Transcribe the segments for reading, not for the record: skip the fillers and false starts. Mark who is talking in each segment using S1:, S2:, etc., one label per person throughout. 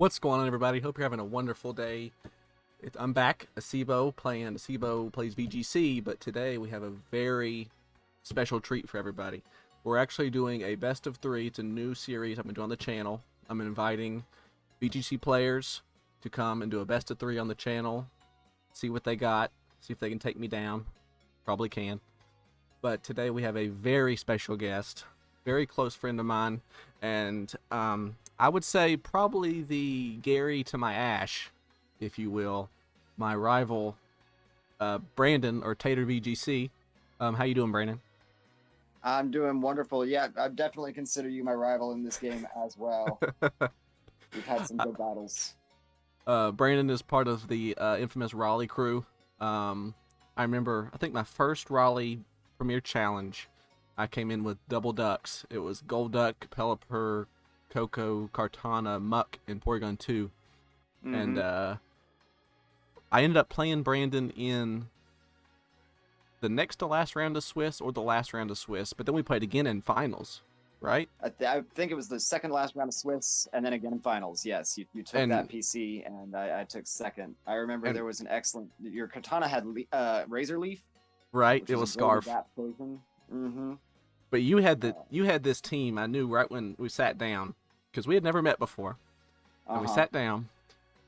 S1: What's going on, everybody? Hope you're having a wonderful day. I'm back, Acebo, playing Acebo Plays VGC, but today we have a very special treat for everybody. We're actually doing a best of three. It's a new series I'm going to do on the channel. I'm inviting VGC players to come and do a best of three on the channel, see what they got, see if they can take me down. Probably can. But today we have a very special guest, very close friend of mine, and I would say probably the Gary to my Ash, if you will, my rival, Brandon, or TatorVGC. How you doing, Brandon?
S2: I'm doing wonderful. Yeah, I definitely consider you my rival in this game as well. We've had some good battles.
S1: Brandon is part of the infamous Raleigh crew. I remember, I think my first Raleigh Premier Challenge, I came in with double ducks. It was Gold Duck, Pelipper, Coco, Cartana, Muck, and Porygon 2. And I ended up playing Brandon in the next to last round of Swiss or the last round of Swiss, but then we played again in finals, right?
S2: I think it was the second last round of Swiss, and then again in finals. Yes, you took that PC, and I took second. I remember there was an excellent. Your Katana had Razor Leaf.
S1: Right, it was Scarf. But you had this team. I knew right when we sat down, because we had never met before. And we sat down,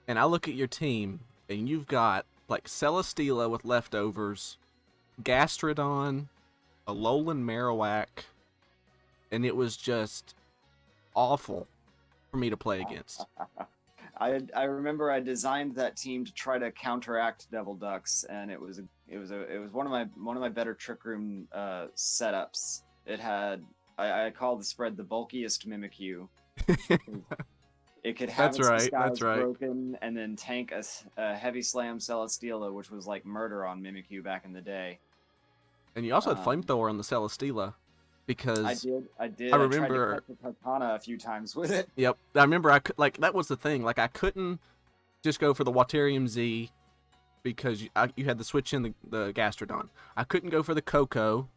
S1: and I look at your team, and you've got like Celesteela with leftovers, Gastrodon, a Alolan Marowak, and it was just awful for me to play against.
S2: I remember I designed that team to try to counteract Devil Ducks, and it was one of my better Trick Room setups. It had I called the spread the bulkiest Mimikyu. It could have its disguise broken and then tank a heavy slam Celesteela, which was like murder on Mimikyu back in the day.
S1: And you also had Flamethrower on the Celesteela, because
S2: I did.
S1: I remember
S2: I tried to catch the Katana a few times with it.
S1: Yep, I remember. That was the thing. Like, I couldn't just go for the Waterium Z because you had the switch in the Gastrodon. I couldn't go for the Coco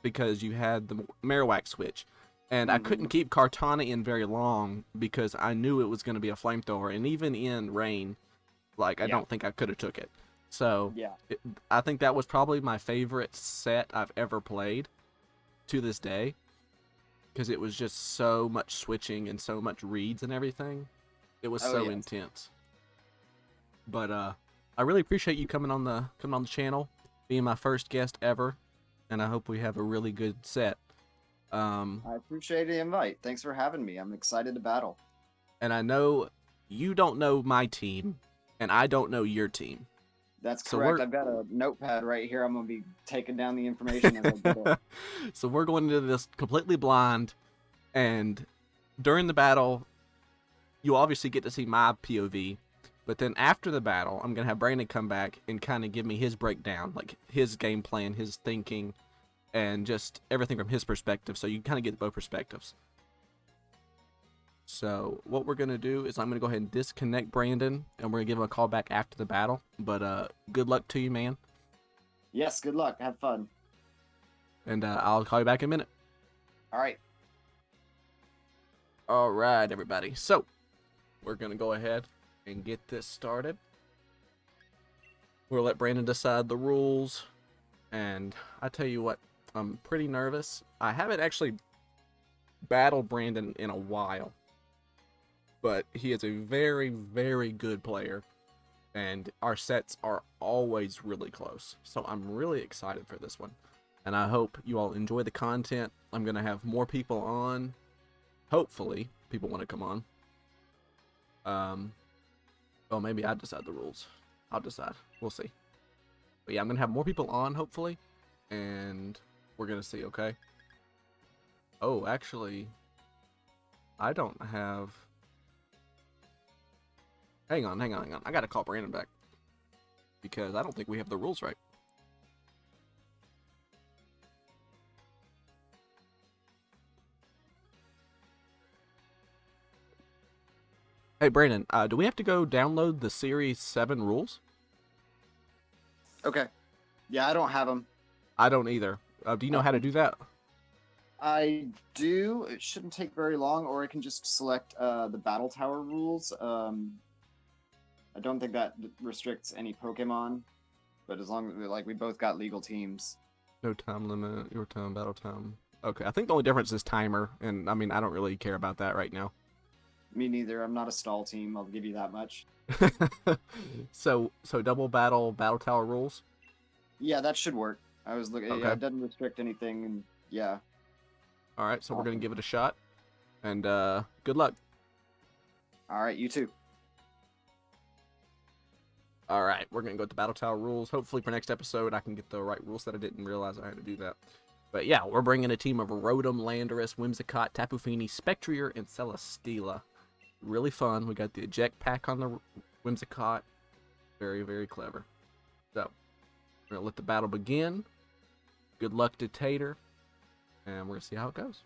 S1: because you had the Marowak switch. And I couldn't keep Cartana in very long because I knew it was going to be a Flamethrower. And even in rain, I don't think I could have took it. So I think that was probably my favorite set I've ever played to this day, because it was just so much switching and so much reads and everything. It was so intense. But I really appreciate you coming on the channel, being my first guest ever, and I hope we have a really good set.
S2: I appreciate the invite. Thanks for having me. I'm excited to battle.
S1: And I know you don't know my team, and I don't know your team.
S2: That's correct. I've got a notepad right here. I'm going to be taking down the information as I go.
S1: So we're going into this completely blind, and during the battle, you obviously get to see my POV, but then after the battle, I'm going to have Brandon come back and kind of give me his breakdown, like his game plan, his thinking, and just everything from his perspective, so you kind of get both perspectives. So what we're going to do is I'm going to go ahead and disconnect Brandon, and we're going to give him a call back after the battle. But good luck to you, man.
S2: Yes, good luck. Have fun.
S1: And I'll call you back in a minute.
S2: All right.
S1: All right, everybody. So we're going to go ahead and get this started. We'll let Brandon decide the rules. And I tell you what, I'm pretty nervous. I haven't actually battled Brandon in a while, but he is a very, very good player, and our sets are always really close. So I'm really excited for this one, and I hope you all enjoy the content. I'm going to have more people on. Hopefully, people want to come on. Well, maybe I decide the rules. I'll decide. We'll see. But yeah, I'm going to have more people on, hopefully, and we're going to see, okay? Oh, actually, I don't have... Hang on. I gotta call Brandon back, because I don't think we have the rules right. Hey, Brandon, do we have to go download the Series 7 rules?
S2: Okay. Yeah, I don't have them.
S1: I don't either. Do you know how to do that?
S2: I do. It shouldn't take very long, or I can just select the battle tower rules. I don't think that restricts any Pokemon, but as long as like we both got legal teams.
S1: No time limit, your time, battle time. Okay, I think the only difference is timer, and I mean, I don't really care about that right now.
S2: Me neither. I'm not a stall team. I'll give you that much.
S1: So double battle tower rules.
S2: Yeah, that should work. I was looking.
S1: Okay.
S2: Yeah, it doesn't restrict anything, and yeah.
S1: All right, so we're gonna
S2: Awesome.
S1: give it a shot, and good luck.
S2: All right, you too.
S1: All right, we're gonna go with the battle tower rules. Hopefully, for next episode, I can get the right rules that I didn't realize I had to do that. But yeah, we're bringing a team of Rotom, Landorus, Whimsicott, Tapu Fini, Spectrier, and Celesteela. Really fun. We got the eject pack on the Whimsicott. Very, very clever. So, we're gonna let the battle begin. Good luck to Tater, and we're gonna see how it goes.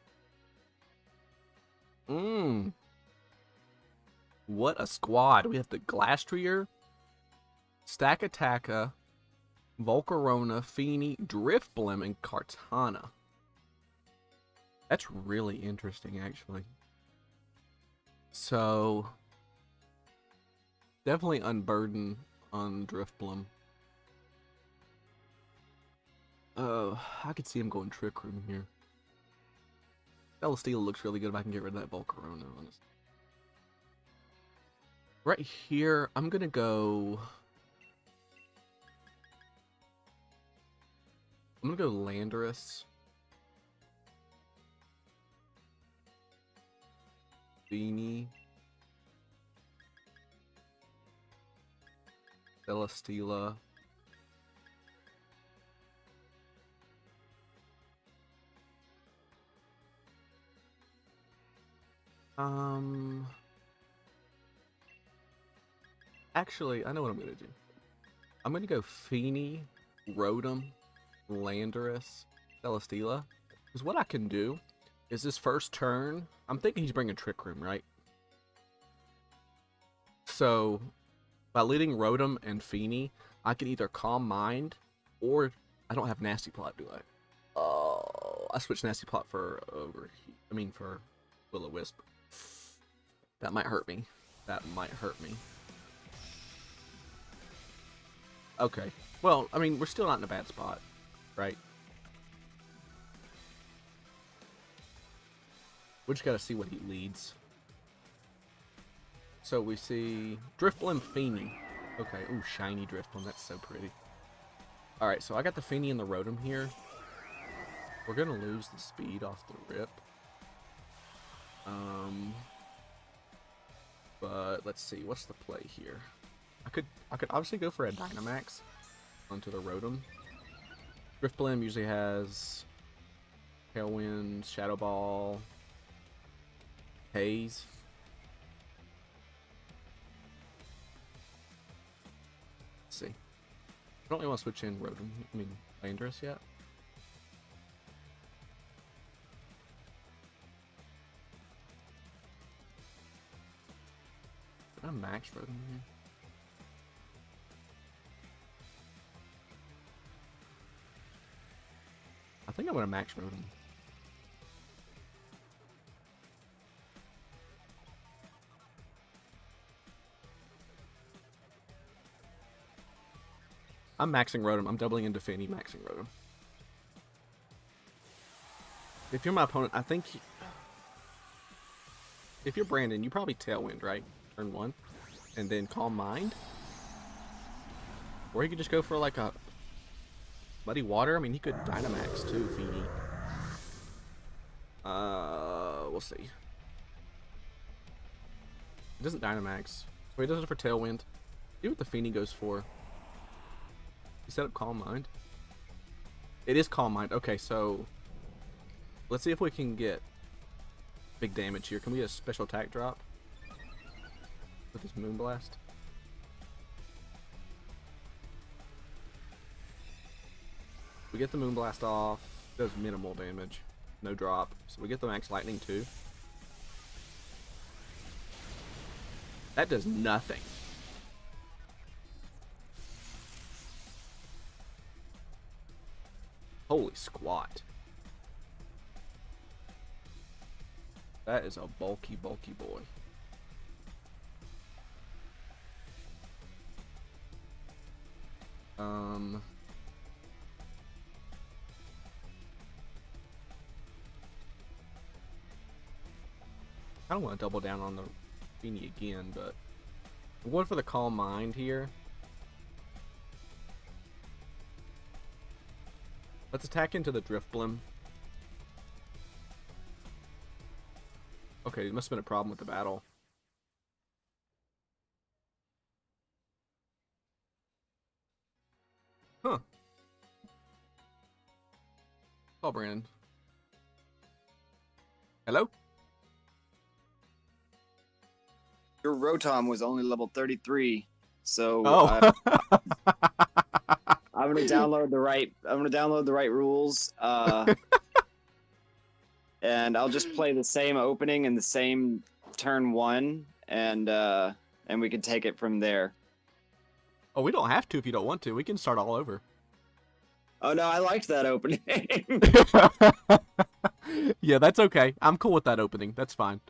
S1: What a squad. We have the Glastrier, Stakataka, Volcarona, Fini, Driftblim, and Kartana. That's really interesting, actually. So, definitely unburden on Driftblim. I could see him going Trick Room here. Celesteela looks really good if I can get rid of that Volcarona, honestly. Right here, I'm gonna go... I'm gonna go Landorus. Beanie. Celesteela. Actually, I know what I'm gonna do. I'm gonna go Fini, Rotom, Landorus, Celesteela. Because what I can do is this first turn, I'm thinking he's bringing Trick Room, right? So, by leading Rotom and Fini, I can either Calm Mind, or I don't have Nasty Plot, do I? Oh, I switched Nasty Plot for for Will-O-Wisp. That might hurt me. That might hurt me. Okay. Well, I mean, we're still not in a bad spot, right? We just gotta see what he leads. So we see Driftblim Fini. Okay, ooh, shiny Driftblim. That's so pretty. Alright, so I got the Fini and the Rotom here. We're gonna lose the speed off the rip. But let's see, what's the play here? I could obviously go for a Dynamax onto the Rotom. Driftblim usually has Tailwind, Shadow Ball, Haze. Let's see. I don't really want to switch in Rotom. Landorus yet. Did I max Rotom here? I think I'm gonna max Rotom. I'm maxing Rotom. I'm doubling into Fini, maxing Rotom. If you're my opponent, I think... If you're Brandon, you probably Tailwind, right? Turn 1. And then Calm Mind. Or you could just go for like a... Muddy Water? I mean, he could Dynamax too, Fini. We'll see. It doesn't Dynamax. So he does it for Tailwind. See what the Fini goes for. You set up Calm Mind. It is Calm Mind. Okay, so let's see if we can get big damage here. Can we get a special attack drop with this Moonblast? We get the Moonblast off. Does minimal damage. No drop. So we get the Max Lightning too. That does nothing. Holy squat. That is a bulky, bulky boy. I don't want to double down on the Feeny again, but I'm going for the Calm Mind here. Let's attack into the Driftblim. Okay, there must have been a problem with the battle. Huh. Oh, Brandon. Hello?
S2: Your Rotom was only level 33, so
S1: Oh.
S2: I'm gonna download the right rules, and I'll just play the same opening and the same turn 1, and we can take it from there.
S1: Oh, we don't have to if you don't want to. We can start all over.
S2: Oh no, I liked that opening.
S1: Yeah, that's okay. I'm cool with that opening. That's fine.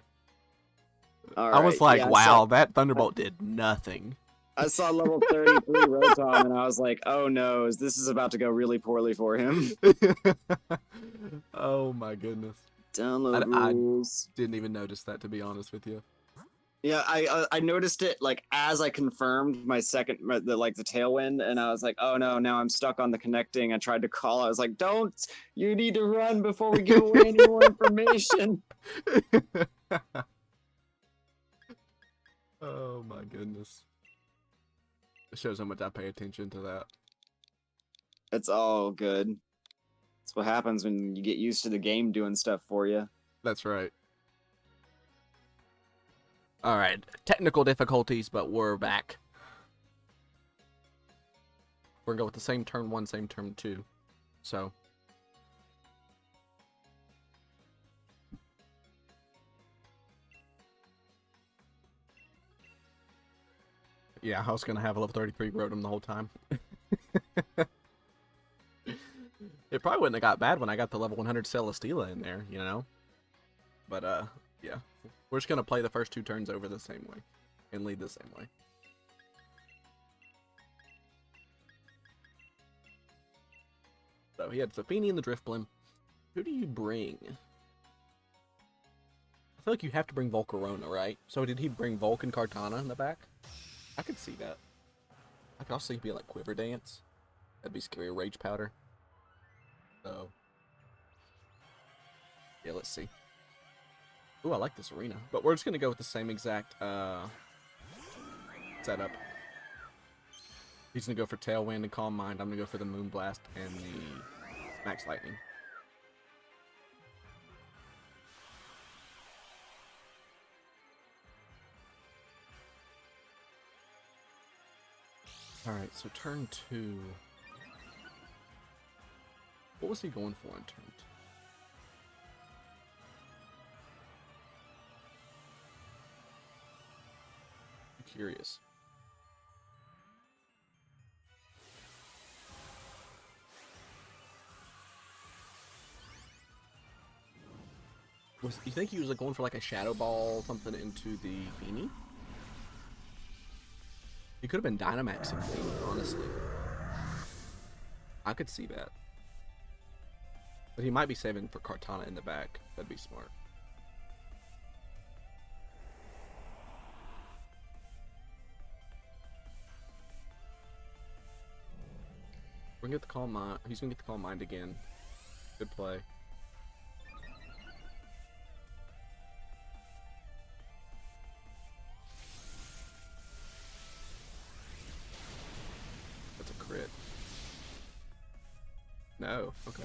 S2: All
S1: I was
S2: right,
S1: like,
S2: yeah,
S1: wow, that Thunderbolt did nothing.
S2: I saw level 33 Rotom, and I was like, oh no, this is about to go really poorly for him.
S1: Oh my goodness.
S2: Download rules.
S1: I didn't even notice that, to be honest with you.
S2: Yeah, I noticed it like as I confirmed my second the tailwind, and I was like, oh no, now I'm stuck on the connecting. I tried to call. I was like, don't, you need to run before we give away any more information.
S1: Oh my goodness. It shows how much I pay attention to that.
S2: It's all good. That's what happens when you get used to the game doing stuff for you.
S1: That's right. Alright, technical difficulties, but we're back. We're gonna go with the same turn 1, same turn 2. So. Yeah, I was gonna have a level 33 Rotom the whole time. It probably wouldn't have got bad when I got the level 100 Celesteela in there, you know? But, yeah. We're just gonna play the first 2 turns over the same way. And lead the same way. So, he had Fafini and the Driftblim. Who do you bring? I feel like you have to bring Volcarona, right? So, did he bring Volk and Kartana in the back? I could see that. I could also see it be like Quiver Dance. That'd be scary. Rage Powder. So. Yeah, let's see. Ooh, I like this arena. But we're just going to go with the same exact setup. He's going to go for Tailwind and Calm Mind. I'm going to go for the Moonblast and the Max Lightning. Alright, so turn 2. What was he going for in turn 2? I'm curious. You think he was like going for like a Shadow Ball, something into the Feeny? He could have been Dynamaxing Feeny, honestly. I could see that. But he might be saving for Kartana in the back. That'd be smart. We're gonna get the Calm Mind. He's gonna get the Calm Mind again. Good play. That's a crit. No. Okay.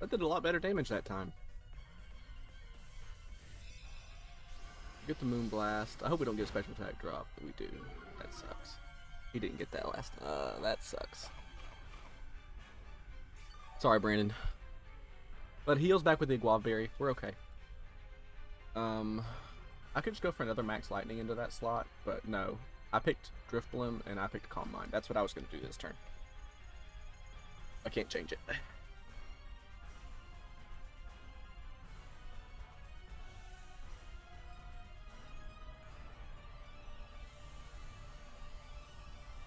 S1: That did a lot better damage that time. Get the Moonblast. I hope we don't get a special attack drop, but we do. That sucks. He didn't get that last time. That sucks. Sorry, Brandon. But he heals back with the Guava Berry. We're okay. I could just go for another Max Lightning into that slot, but no. I picked Driftblim and I picked Calm Mind. That's what I was going to do this turn. I can't change it.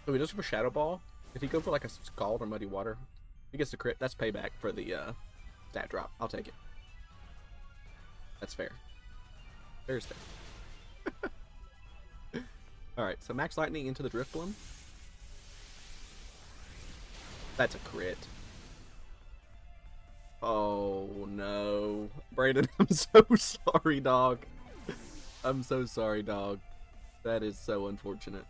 S1: So he does for Shadow Ball. If he go for like a Scald or Muddy Water, he gets the crit. That's payback for the stat drop. I'll take it. That's fair. Fair is fair. Alright, so Max Lightning into the Drifblim. That's a crit. Oh no. Brandon, I'm so sorry, dog. I'm so sorry, dog. That is so unfortunate.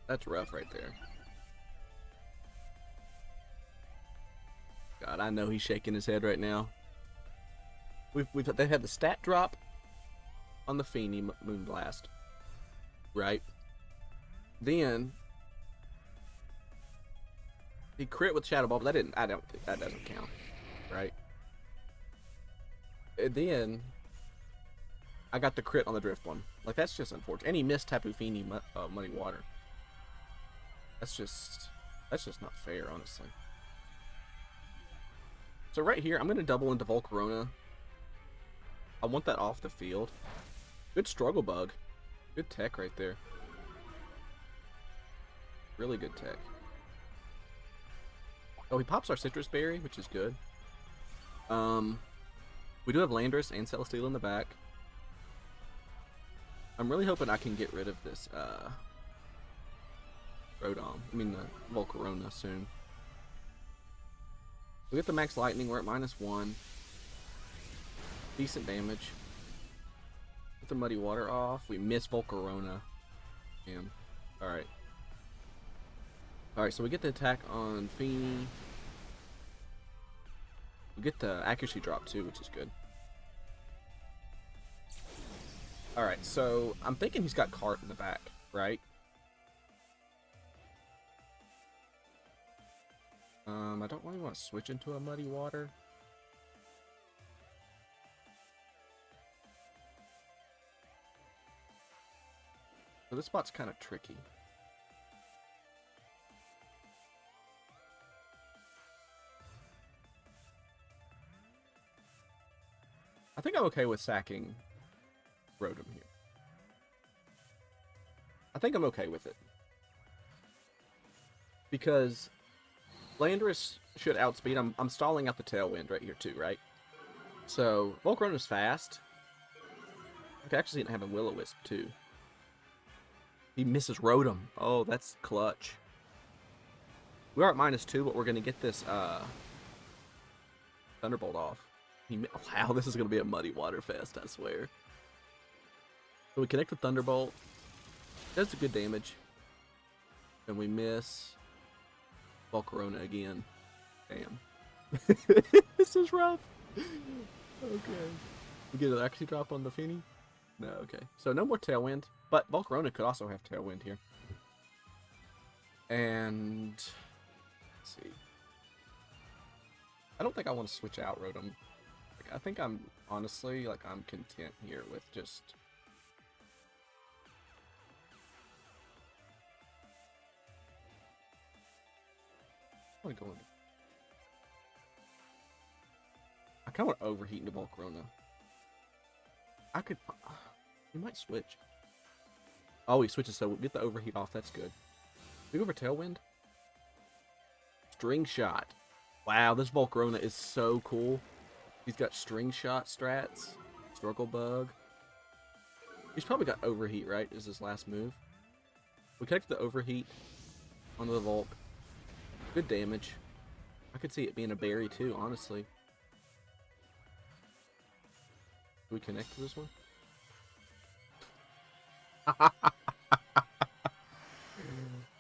S1: That's rough right there. God, I know he's shaking his head right now. They had the stat drop on the Feeny Moonblast, right? Then he crit with Shadow Ball, but that doesn't count, right? And then I got the crit on the Drifblim. Like, that's just unfortunate. And he missed Tapu Fini Muddy Water. That's just not fair, honestly. So right here, I'm gonna double into Volcarona. I want that off the field. Good Struggle Bug. Good tech right there. Really good tech. Oh, he pops our Citrus Berry, which is good. We do have Landorus and Celesteela in the back. I'm really hoping I can get rid of this Volcarona soon. We get the Max Lightning, we're at -1. Decent damage. Get the Muddy Water off. We miss Volcarona. Damn. Alright. Alright, so we get the attack on Feeny. We get the accuracy drop too, which is good. Alright, so I'm thinking he's got Cart in the back, right? I don't really want to switch into a Muddy Water. So this spot's kind of tricky. I think I'm okay with sacking Rotom here. I think I'm okay with it. Because Landorus should outspeed. I'm stalling out the Tailwind right here too, right? So Volcarona's fast. I could actually see it having Will-O-Wisp too. He misses Rotom. Oh, that's clutch. We are at -2, but we're gonna get this Thunderbolt off. Wow, this is gonna be a Muddy Water fest, I swear. So we connect with Thunderbolt. Does good damage. And we miss Volcarona again. Damn. This is rough. Okay. We get an accuracy drop on the Feeny? No, okay. So no more Tailwind, but Volcarona could also have Tailwind here. And let's see. I don't think I want to switch out Rotom. Like, I think I'm honestly I'm content here with just I want to go into. I kind of want to overheat into Volcarona. I could. We might switch. Oh, he switches, so we'll get the overheat off. That's good. We go for Tailwind. String Shot. Wow, this Volcarona is so cool. He's got String Shot strats. Struggle Bug. He's probably got Overheat, right? Is his last move. We connect the Overheat onto the Volk. Good damage. I could see it being a berry too, honestly. Do we connect to this one?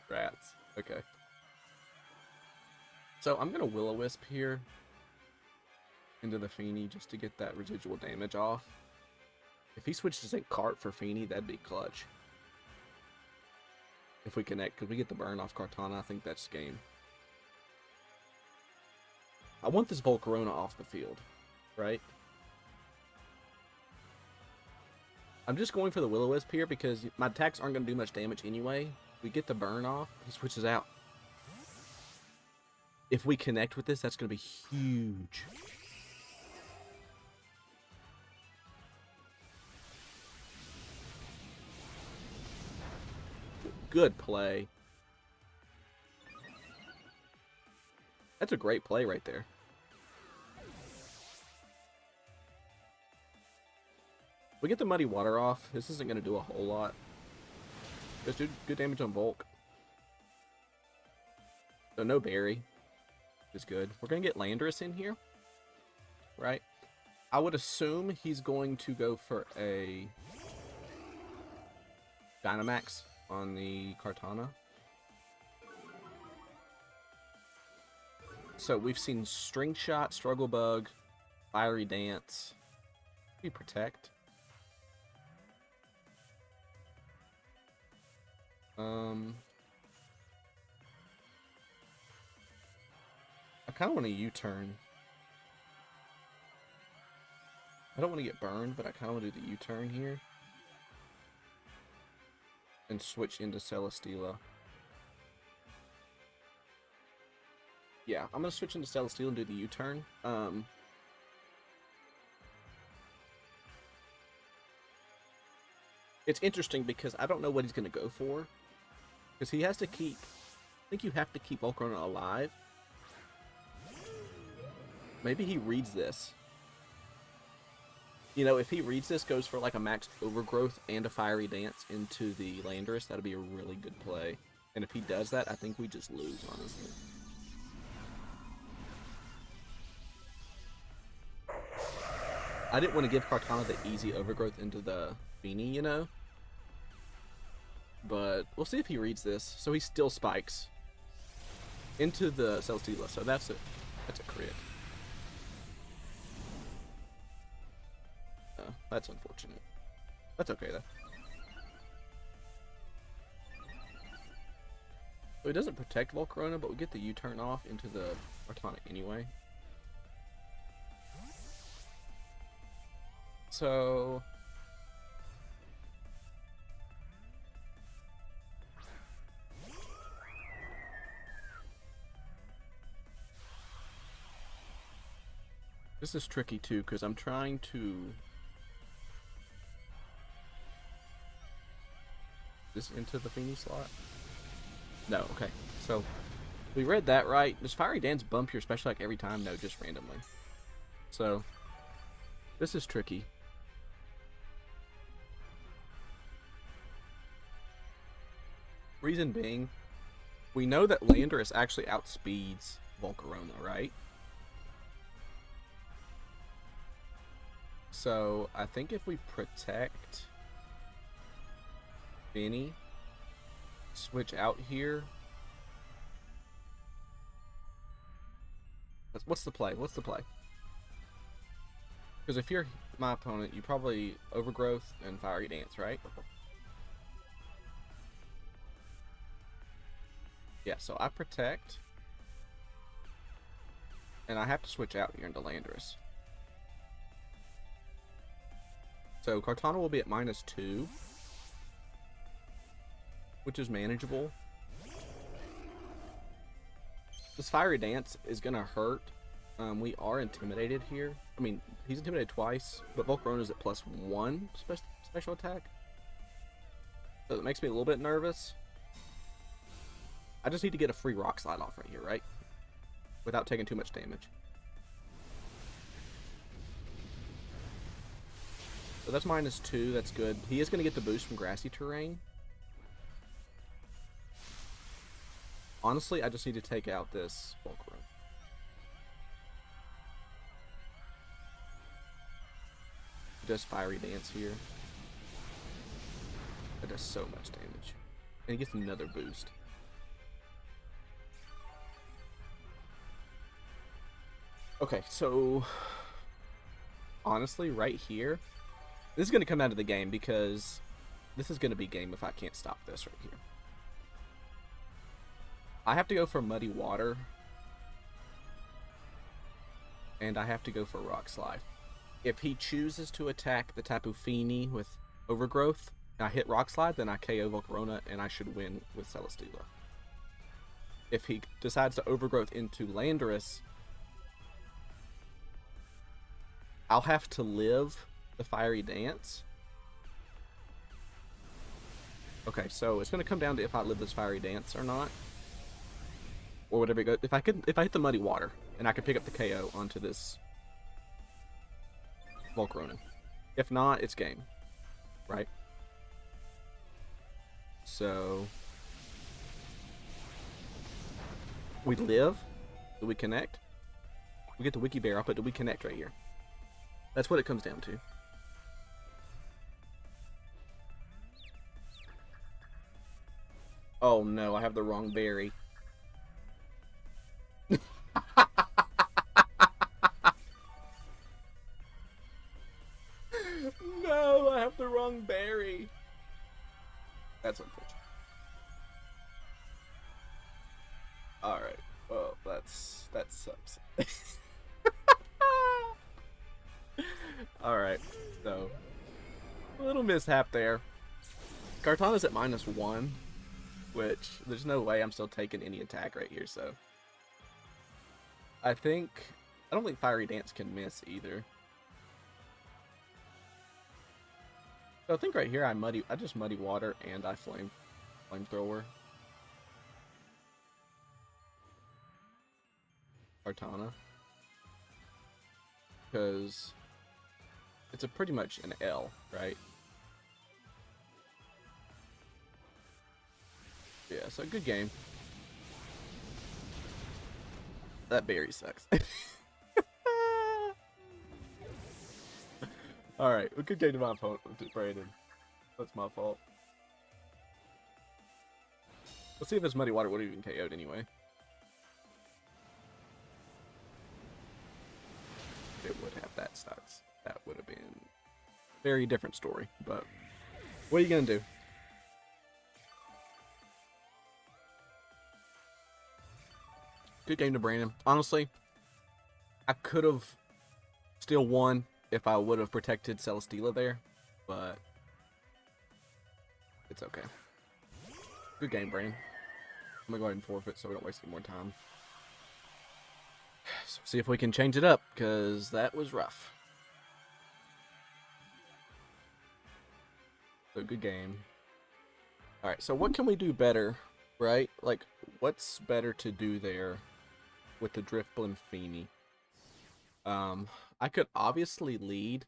S1: Rats. Okay. So I'm gonna Will-O-Wisp here into the Feeny just to get that residual damage off. If he switches in Cart for Feeny, that'd be clutch. If we connect, because we get the burn off Kartana, I think that's game. I want this Volcarona off the field, right? I'm just going for the Will-O-Wisp here because my attacks aren't going to do much damage anyway. We get the burn off, he switches out. If we connect with this, that's going to be huge. Good play. That's a great play right there. We get the Muddy Water off. This isn't going to do a whole lot. Just do good damage on Volk. So no Berry. Is good. We're going to get Landorus in here. Right? I would assume he's going to go for a Dynamax on the Kartana. So we've seen String Shot, Struggle Bug, Fiery Dance. We Protect. I kind of want a U-turn. I don't want to get burned, but I kind of want to do the U-turn here. And switch into Celesteela. Yeah, I'm going to switch into Celesteela and do the U-turn. It's interesting because I don't know what he's going to go for. Because he has to keep... I think you have to keep Volcarona alive. Maybe he reads this. You know, if he reads this, goes for like a max Overgrowth and a Fiery Dance into the Landorus, that'd be a really good play. And if he does that, I think we just lose, honestly. I didn't want to give Kartana the easy Overgrowth into the Beanie, you know? But we'll see if he reads this. So he still spikes into the Celesteela, so that's a crit. That's unfortunate. That's okay, though. So he doesn't protect Volcarona, but we get the U-turn off into the Kartana anyway. So... this is tricky, too, because I'm trying to... this into the Feeny slot? No, okay. So, we read that right. Does Fiery Dance bump your special attack every time? No, just randomly. So, this is tricky. Reason being, we know that Landorus actually outspeeds Volcarona, right? So, I think if we protect Benny, switch out here. What's the play? What's the play? Because if you're my opponent, you probably Overgrowth and Fiery Dance, right? Yeah, so I protect. And I have to switch out here into Landorus. So Kartana will be at -2. Which is manageable. This Fiery Dance is going to hurt. We are intimidated here. I mean, he's intimidated twice, but Volcarona is at +1 special attack. So it makes me a little bit nervous. I just need to get a free Rock Slide off right here, right? Without taking too much damage. So that's -2, that's good. He is going to get the boost from Grassy Terrain. Honestly, I just need to take out this Volcarona. He does Fiery Dance here. That does so much damage. And he gets another boost. Okay, so... honestly, right here... this is going to come out of the game because... this is going to be game if I can't stop this right here. I have to go for Muddy Water. And I have to go for Rock Slide. If he chooses to attack the Tapu Fini with Overgrowth, and I hit Rock Slide, then I KO Volcarona, and I should win with Celesteela. If he decides to Overgrowth into Landorus, I'll have to live the Fiery Dance. Okay, so it's gonna come down to if I live this fiery dance or not, or whatever it goes. If I hit the muddy water and I could pick up the KO onto this Volcarona. If not, it's game, right? So we live. Do we connect? We get the wiki bear up, but do we connect right here? That's what it comes down to. Oh no, I have the wrong berry. No, I have the wrong berry. That's unfortunate. Alright, well, that sucks. Alright, so a little mishap there. Kartana's at -1, which there's no way I'm still taking any attack right here, so I don't think Fiery Dance can miss either. So I think right here I just muddy water and I flamethrower. Kartana. Because it's pretty much an L, right? Yeah, so good game. That berry sucks. Alright, well, good game to my opponent, Brandon. That's my fault. Let's see if this muddy water would have even KO'd anyway. It would have. That sucks. That would have been a very different story, but what are you gonna do? Good game to Brandon. Honestly, I could have still won if I would have protected Celesteela there, but it's okay. Good game, Brandon. I'm gonna go ahead and forfeit so we don't waste any more time. So see if we can change it up, because that was rough. So good game. Alright, so what can we do better, right? Like, what's better to do there with the Driftblim Feeny? I could obviously lead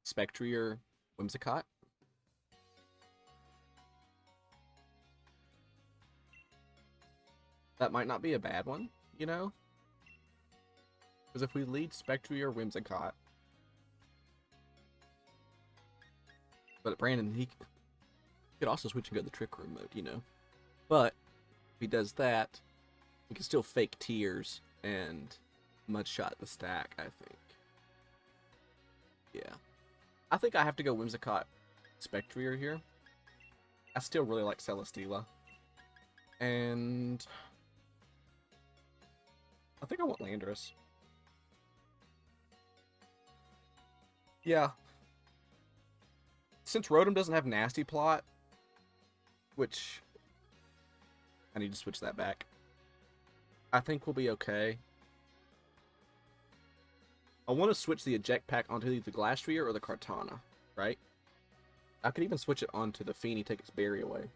S1: Spectrier Whimsicott. That might not be a bad one, you know? Because if we lead Spectrier Whimsicott, but Brandon, he could also switch and go to the Trick Room mode, you know? But if he does that, we can still fake Tears and Mudshot the stack, I think. Yeah. I think I have to go Whimsicott Spectrier here. I still really like Celesteela. And I think I want Landorus. Yeah. Since Rotom doesn't have Nasty Plot, which I need to switch that back, I think we'll be okay. I want to switch the Eject Pack onto either the Glastrier or the Kartana, right? I could even switch it onto the Feeny, take its berry away.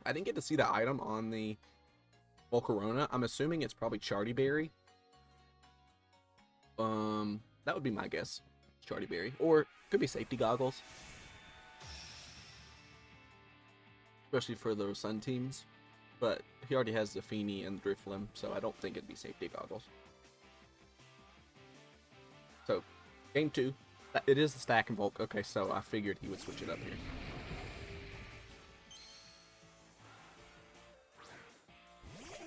S1: I didn't get to see the item on the Volcarona. I'm assuming it's probably Chardy Berry. That would be my guess. Chardy Berry. Or could be Safety Goggles. Especially for those Sun teams. But he already has the Feeny and the Drifblim, so I don't think it'd be Safety Goggles. So, game 2. It is the Stack and Volk. Okay, so I figured he would switch it up here.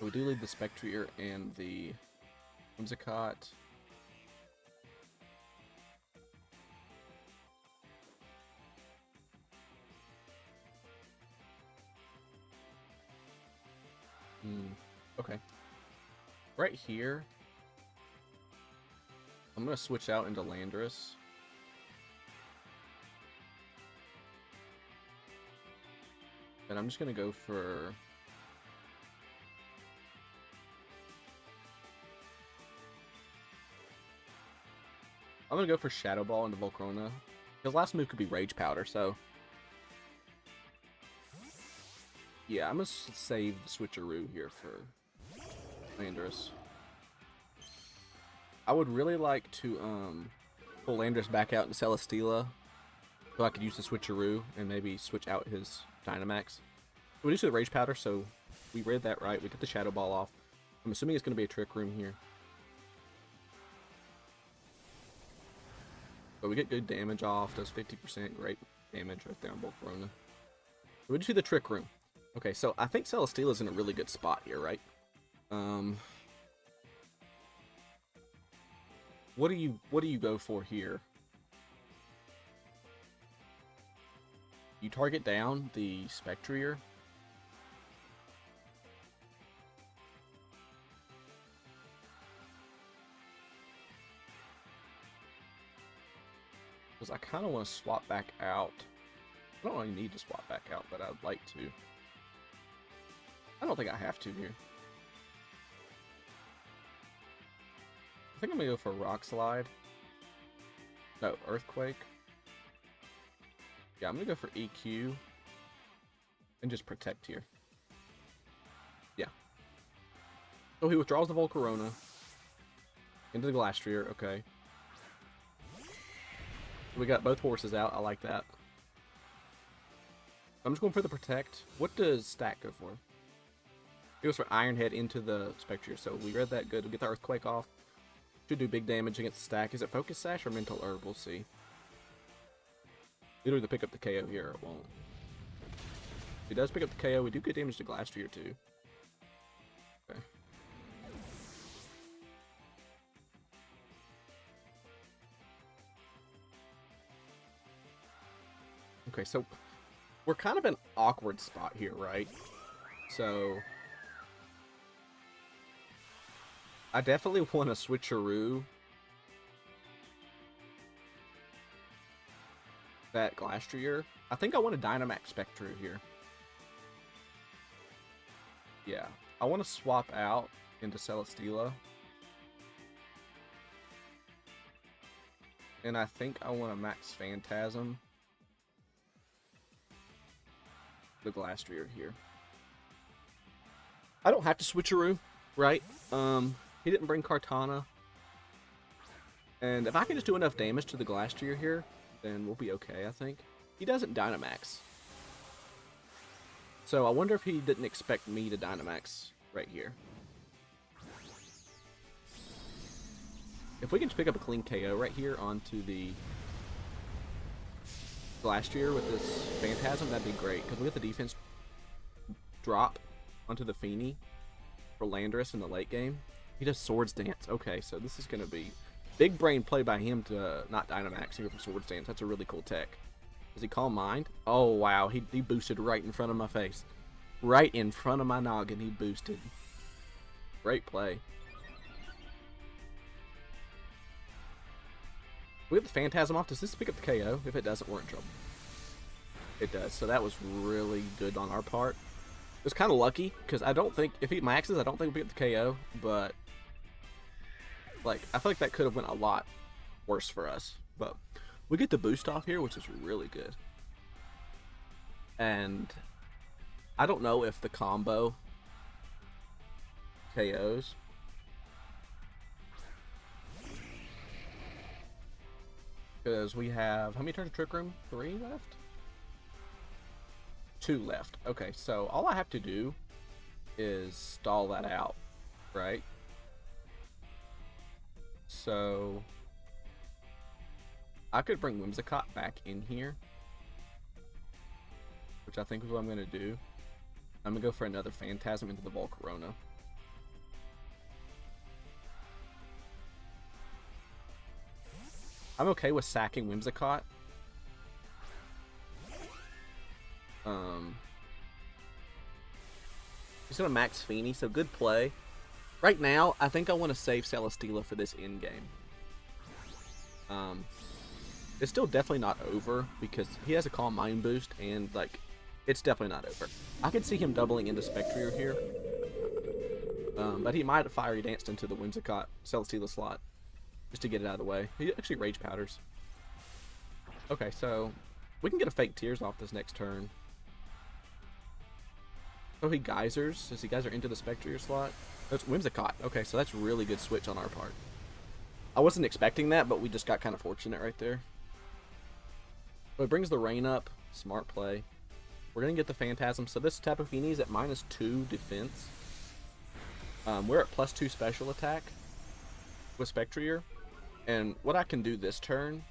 S1: We do lead the Spectrier and the Whimsicott. Okay. Right here, I'm going to switch out into Landorus. And I'm just going to go for... I'm gonna go for Shadow Ball into Volcarona. His last move could be Rage Powder, so yeah, I'm gonna save the Switcheroo here for Landorus. I would really like to pull Landorus back out into Celesteela so I could use the Switcheroo and maybe switch out his Dynamax. We do see the Rage Powder, so we read that right. We get the Shadow Ball off. I'm assuming it's going to be a Trick Room here. So we get good damage off, does 50%, great damage right there on Volcarona. So we do see the Trick Room. Okay, so I think Celesteela's in a really good spot here, right? What do you go for here? You target down the Spectrier. Because I kind of want to swap back out. I don't really need to swap back out, but I'd like to. I don't think I have to here. I think I'm going to go for Rock Slide. No, Earthquake. Yeah, I'm going to go for EQ. And just Protect here. Yeah. So he withdraws the Volcarona. Into the Glastrier, okay. We got both horses out, I like that. I'm just going for the Protect. What does Stack go for? It goes for Iron Head into the Spectrier, so we read that good. We'll get the Earthquake off. Should do big damage against the Stack. Is it Focus Sash or Mental Herb? We'll see. It'll either pick up the KO here or it won't. If he does pick up the KO, we do good damage to Glastrier too. Okay. Okay, so we're kind of in an awkward spot here, right? So I definitely want to switcheroo that Glastrier. I think I want a Dynamax Spectre here. Yeah, I want to swap out into Celesteela. And I think I want to Max Phantasm the Glastrier here. I don't have to switcheroo, right? He didn't bring Kartana. And if I can just do enough damage to the Glastrier here, then we'll be okay, I think. He doesn't Dynamax. So I wonder if he didn't expect me to Dynamax right here. If we can just pick up a clean KO right here onto the Glastrier with this Phantasm, that'd be great. Because we get the defense drop onto the Feeny for Landorus in the late game. He does Swords Dance. Okay, so this is going to be big brain play by him to not Dynamax here from Swords Dance. That's a really cool tech. Does he Calm Mind? Oh, wow. He boosted right in front of my face. Right in front of my noggin, he boosted. Great play. We have the Phantasm off. Does this pick up the KO? If it doesn't, we're in trouble. It does. So that was really good on our part. It was kind of lucky, because I don't think, if he maxes, I don't think we'll pick up the KO, but like, I feel like that could have went a lot worse for us. But we get the boost off here, which is really good. And I don't know if the combo KOs. Because we have, how many turns of Trick Room? 3 left? 2 left. Okay, so all I have to do is stall that out, right? So I could bring Whimsicott back in here, which I think is what I'm going to do. I'm going to go for another Phantasm into the Volcarona. I'm okay with sacking Whimsicott. He's going to max Feeny, so good play. Right now, I think I want to save Celesteela for this end game. It's still definitely not over because he has a Calm Mind boost, and like, it's definitely not over. I could see him doubling into Spectrier here, but he might have Fiery Danced into the Whimsicott Celesteela slot. just to get it out of the way. He actually rage powders. Okay, so we can get a fake tears off this next turn. Oh, he geysers. Does he geyser into the Spectrier slot? That's Whimsicott. Okay, so that's really good switch on our part. I wasn't expecting that, but we just got kind of fortunate right there. So it brings the rain up. Smart play. We're going to get the Phantasm. So this Tapu Fini is at -2 defense. We're at +2 special attack with Spectrier. And what I can do this turn...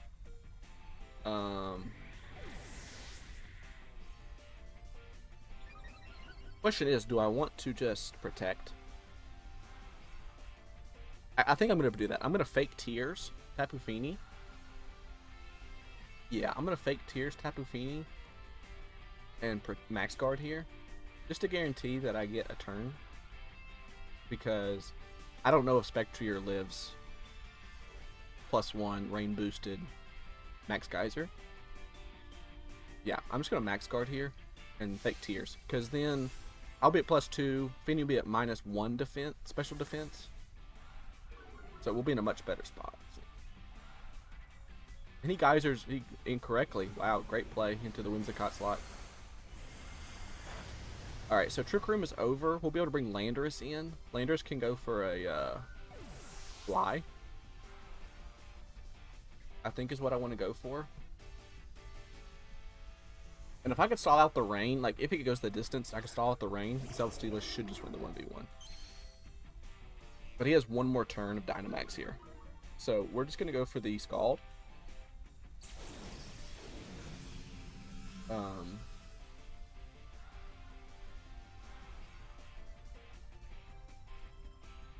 S1: question is, do I want to just protect? I think I'm going to do that. I'm going to fake Tears, Tapu Fini. Yeah, I'm going to fake Tears, Tapu Fini, and Max Guard here, just to guarantee that I get a turn. Because I don't know if Spectrier lives +1 rain boosted Max Geyser. Yeah, I'm just going to Max Guard here and fake Tears, because then I'll be at +2. Fini will be at -1 defense, special defense. So we'll be in a much better spot. And he geysers incorrectly. Wow, great play into the Whimsicott slot. Alright, so Trick Room is over. We'll be able to bring Landorus in. Landorus can go for a fly, I think is what I want to go for. And if I could stall out the rain, like if it goes the distance, I could stall out the rain. Celesteela should just win the 1v1. But he has one more turn of Dynamax here. So we're just going to go for the Scald.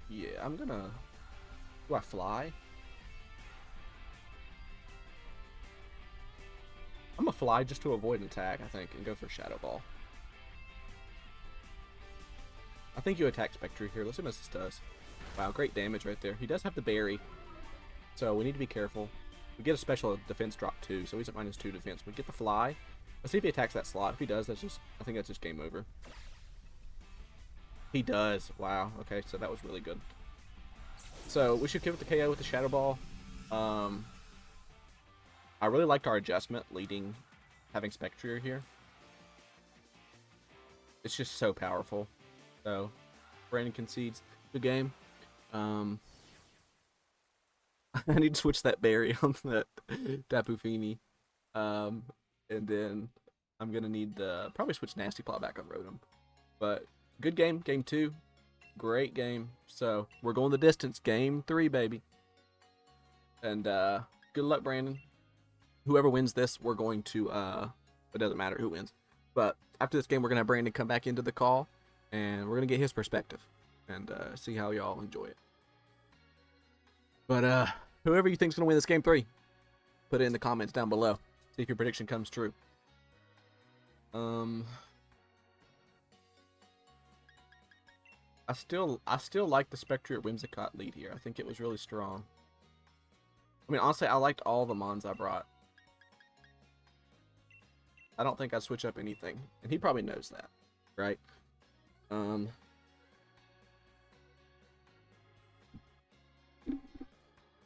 S1: Yeah, I'm going to... Do I fly? I'm going to fly just to avoid an attack, I think, and go for Shadow Ball. I think you attack Spectre here. Let's see what this does. Wow, great damage right there. He does have the berry, so we need to be careful. We get a special defense drop too, so he's at -2 defense. We get the fly. Let's see if he attacks that slot. If he does, that's just, I think that's just game over. He does. Wow. Okay, so that was really good. So we should give it the KO with the Shadow Ball. I really liked our adjustment leading, having Spectrier here. It's just so powerful. So Brandon concedes. Good game. I need to switch that berry on that Tapu Fini. And then I'm going to need the... Probably switch Nasty Plot back on Rotom. But good game. Game 2. Great game. So we're going the distance. Game 3, baby. And good luck, Brandon. Whoever wins this, we're going to... it doesn't matter who wins. But after this game, we're going to have Brandon come back into the call. And we're going to get his perspective. And see how y'all enjoy it. But whoever you think's going to win this game 3, put it in the comments down below. See if your prediction comes true. I still like the Spectrier Whimsicott lead here. I think it was really strong. I mean, honestly, I liked all the mons I brought. I don't think I'd switch up anything. And he probably knows that, right?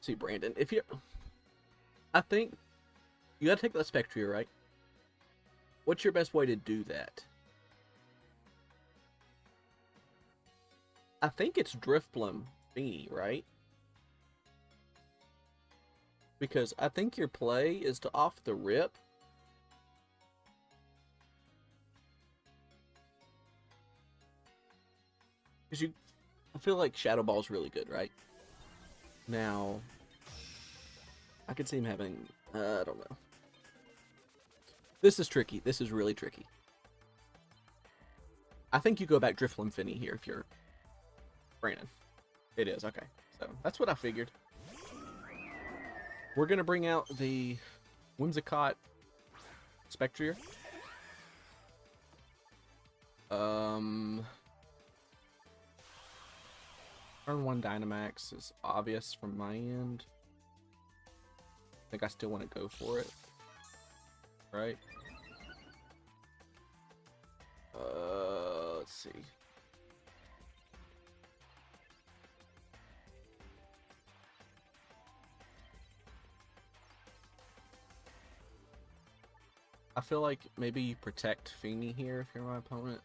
S1: See, Brandon, if you... I think you gotta take the Spectrier, right? What's your best way to do that? I think it's Drifblim Fini, right? Because I think your play is to off the rip. Because I feel like Shadow Ball is really good, right? Now, I could see him having, I don't know. This is tricky. This is really tricky. I think you go back Drifblim Fini here if you're Brandon. It is, okay. So, that's what I figured. We're going to bring out the Whimsicott Spectrier. Turn 1 Dynamax is obvious from my end. I think I still want to go for it. Right? Let's see. I feel like maybe you protect Feeney here if you're my opponent.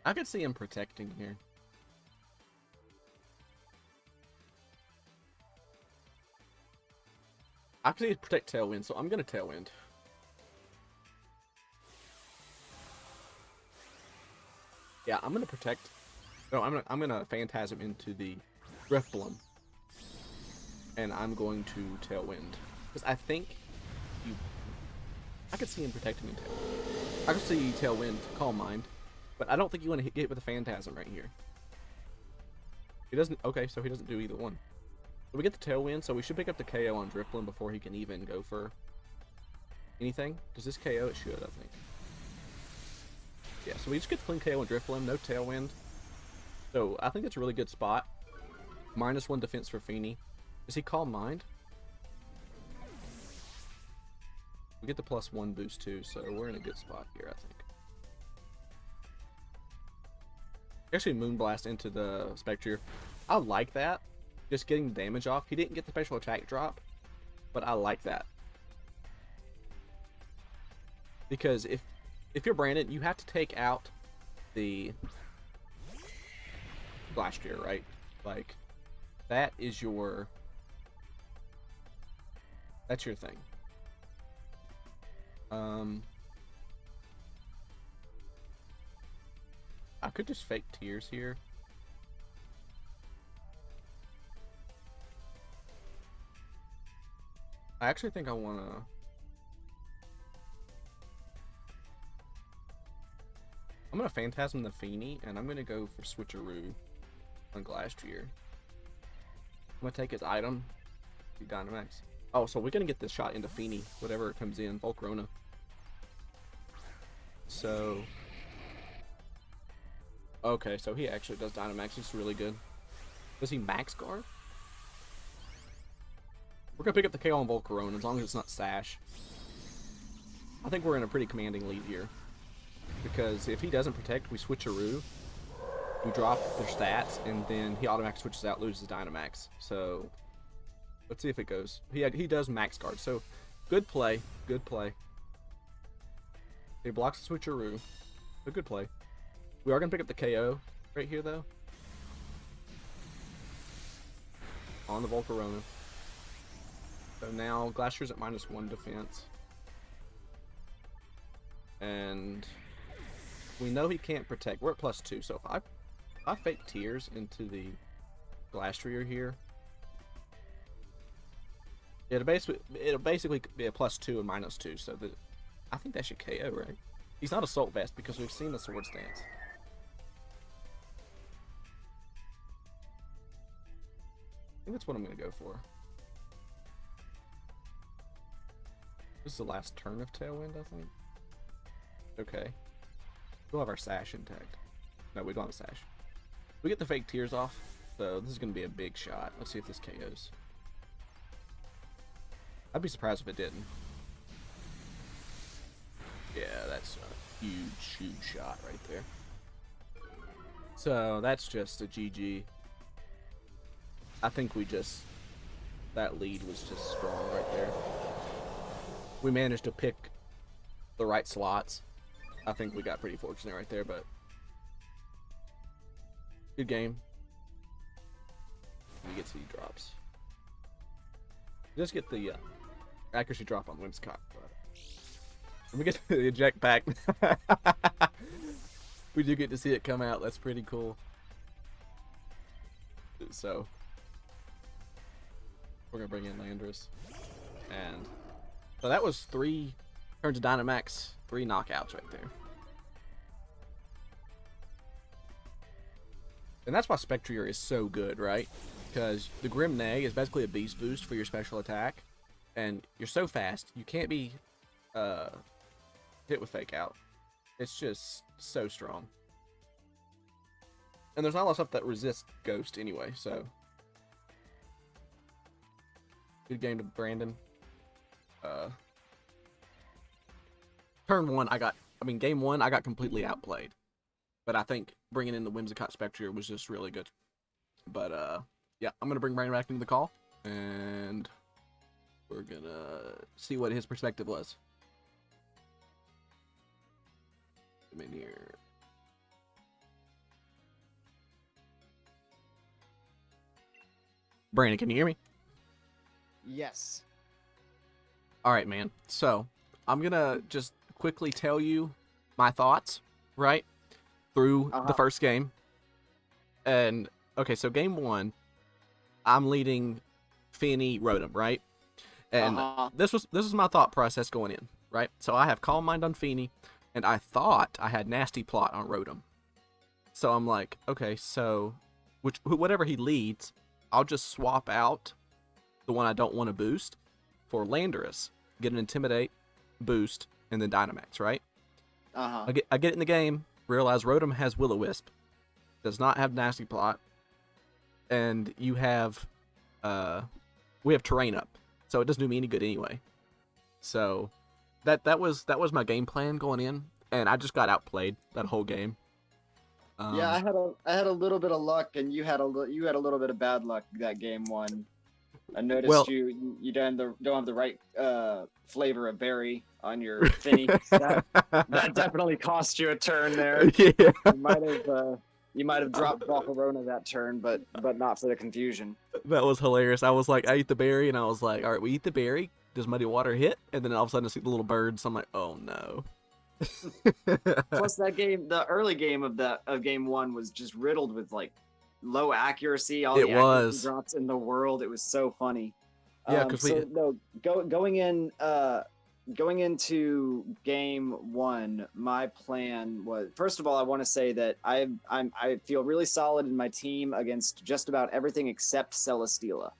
S1: I could see him protecting here. I could see him protect Tailwind, so I'm gonna Tailwind. Yeah, I'm gonna protect. No, I'm gonna Phantasm into the Riftbloom, and I'm going to Tailwind because I think I could see him protecting and Tailwind. I could see Tailwind Calm Mind, but I don't think you want to get hit with a Phantasm right here. He doesn't. Okay, so he doesn't do either one. So we get the Tailwind, so we should pick up the KO on Drifblim before he can even go for anything. Does this KO? It should, I think. Yeah, so we just get the clean KO on Drifblim, no Tailwind. So I think that's a really good spot. -1 defense for Feeney. Does he Calm Mind? We get the +1 boost too, so we're in a good spot here, I think. Actually, Moonblast into the Spectre. I like that. Just getting the damage off. He didn't get the special attack drop, but I like that. Because if you're Brandon, you have to take out the Blaster, right? Like, that is your... That's your thing. I could just fake Tears here. I actually think I want to... I'm going to Phantasm the Feeney, and I'm going to go for Switcheroo on Glastrier. I'm going to take his item, do Dynamax. Oh, so we're going to get this shot into Feeney, whatever comes in, Volcarona. So... Okay, so he actually does Dynamax, he's really good. Does he Max Guard? We're going to pick up the KO on Volcarona as long as it's not Sash. I think we're in a pretty commanding lead here. Because if he doesn't protect, we Switcheroo. We drop their stats, and then he automatically switches out, loses Dynamax. So, let's see if it goes. He does Max Guard, so good play. Good play. He blocks the Switcheroo. A good play. We are going to pick up the KO right here, though. On the Volcarona. So now Glacier's at -1 defense. And we know he can't protect. We're at +2, so if I fake Tears into the Glastrier here, it'll basically be a +2 and -2, so I think that should KO, right? He's not Assault Vest because we've seen the Sword Stance. I think that's what I'm going to go for. This is the last turn of Tailwind, I think. Okay. We'll have our Sash intact. No, we don't have a Sash. We get the fake Tears off, so this is going to be a big shot. Let's see if this KOs. I'd be surprised if it didn't. Yeah, that's a huge, huge shot right there. So, that's just a GG. I think that lead was just strong right there. We managed to pick the right slots. I think we got pretty fortunate right there, but good game. We get C drops. Just get the accuracy drop on Whimsicott, but when we get to the eject pack, we do get to see it come out. That's pretty cool. So we're gonna bring in Landorus, and so that was 3 turns of Dynamax, 3 knockouts right there. And that's why Spectrier is so good, right? Because the Grim Neigh is basically a beast boost for your special attack, and you're so fast, you can't be hit with Fake Out. It's just so strong. And there's not a lot of stuff that resists Ghost anyway, so. Good game to Brandon. Turn 1, game 1, I got completely outplayed. But I think bringing in the Whimsicott Spectrier was just really good. But, yeah, I'm going to bring Brandon back into the call, and we're gonna see what his perspective was. Come in here. Brandon, can you hear me?
S2: Yes.
S1: All right, man. So I'm gonna just quickly tell you my thoughts, right, through the first game. And okay, so game 1, I'm leading Finny Rotom, right? And this was my thought process going in, right? So I have Calm Mind on Feeny, and I thought I had Nasty Plot on Rotom. So I'm like, okay, so whatever he leads, I'll just swap out the one I don't want to boost for Landorus, get an Intimidate, boost, and then Dynamax, right? I get it in the game, realize Rotom has Will-O-Wisp, does not have Nasty Plot, and you have we have Terrain up, so it doesn't do me any good anyway. So that was my game plan going in, and I just got outplayed that whole game.
S2: Yeah, I had a little bit of luck, and you had a little bit of bad luck that game 1. I noticed you don't have the right flavor of berry on your Finny. That definitely cost you a turn there.
S1: Yeah.
S2: You might have dropped Volcarona that turn, but not for the confusion.
S1: That was hilarious. I was like, I eat the berry, and I was like, all right, we eat the berry. Does Muddy Water hit? And then all of a sudden I see the little birds. So I'm like, oh no.
S2: Plus that game, the early game of game 1 was just riddled with like low accuracy. All the accuracy drops in the world. It was so funny.
S1: Yeah, because
S2: going into game 1, my plan was, first of all, I want to say that I feel really solid in my team against just about everything except Celesteela.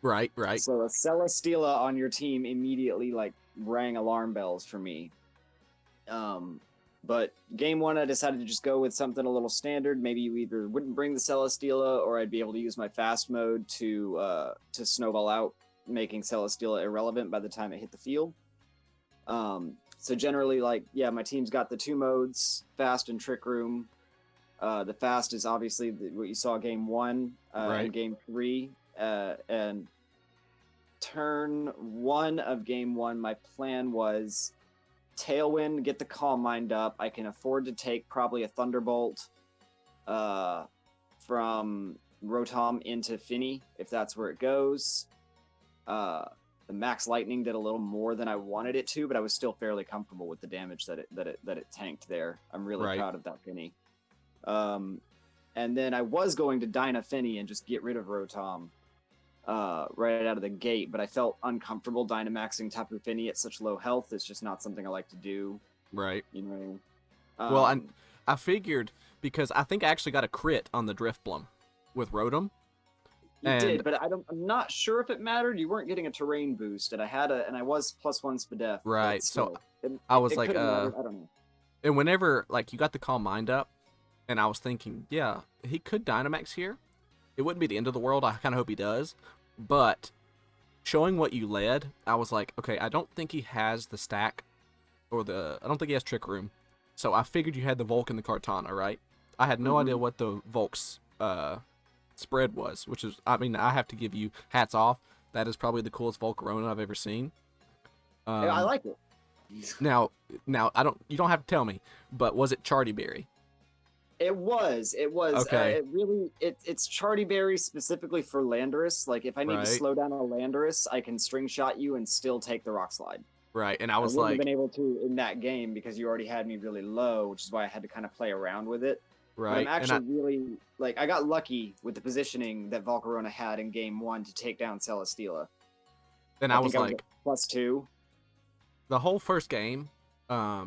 S1: Right.
S2: So a Celesteela on your team immediately like rang alarm bells for me. But game 1, I decided to just go with something a little standard. Maybe you either wouldn't bring the Celesteela, or I'd be able to use my fast mode to snowball out, making Celesteela irrelevant by the time it hit the field. So generally, like, yeah, my team's got the 2 modes, Fast and Trick Room. The Fast is obviously what you saw game 1 and game 3. And turn 1 of game 1, my plan was Tailwind, get the Calm Mind up. I can afford to take probably a Thunderbolt from Rotom into Finny, if that's where it goes. The Max Lightning did a little more than I wanted it to, but I was still fairly comfortable with the damage that it tanked there. I'm really proud of that Finny. And then I was going to Dyna Finny and just get rid of Rotom right out of the gate, but I felt uncomfortable Dynamaxing Tapu Fini at such low health. It's just not something I like to do.
S1: Right.
S2: You know.
S1: Well, I figured, because I think I actually got a crit on the Drifblim with Rotom.
S2: You did, but I'm not sure if it mattered. You weren't getting a terrain boost, and I was +1 Spadef.
S1: Right. So I was like,
S2: I don't know.
S1: And whenever like you got the Calm Mind up, and I was thinking, yeah, he could Dynamax here. It wouldn't be the end of the world. I kind of hope he does. But showing what you led, I was like, okay, I don't think he has the stack, I don't think he has Trick Room. So I figured you had the Volk and the Kartana, right? I had no idea what the Volk's spread was, which is, I mean, I have to give you hats off. That is probably the coolest Volcarona I've ever seen.
S2: I like it.
S1: Now, you don't have to tell me, but was it Charty Berry?
S2: It was.
S1: Okay.
S2: It's Charty Berry specifically for Landorus. Like, if I need to slow down a Landorus, I can string shot you and still take the Rock Slide.
S1: Right, and I was
S2: wouldn't have been able to in that game because you already had me really low, which is why I had to kind of play around with it.
S1: Right.
S2: But I'm actually really, like, I got lucky with the positioning that Volcarona had in game 1 to take down Celesteela.
S1: And I was like,
S2: +2.
S1: The whole first game, I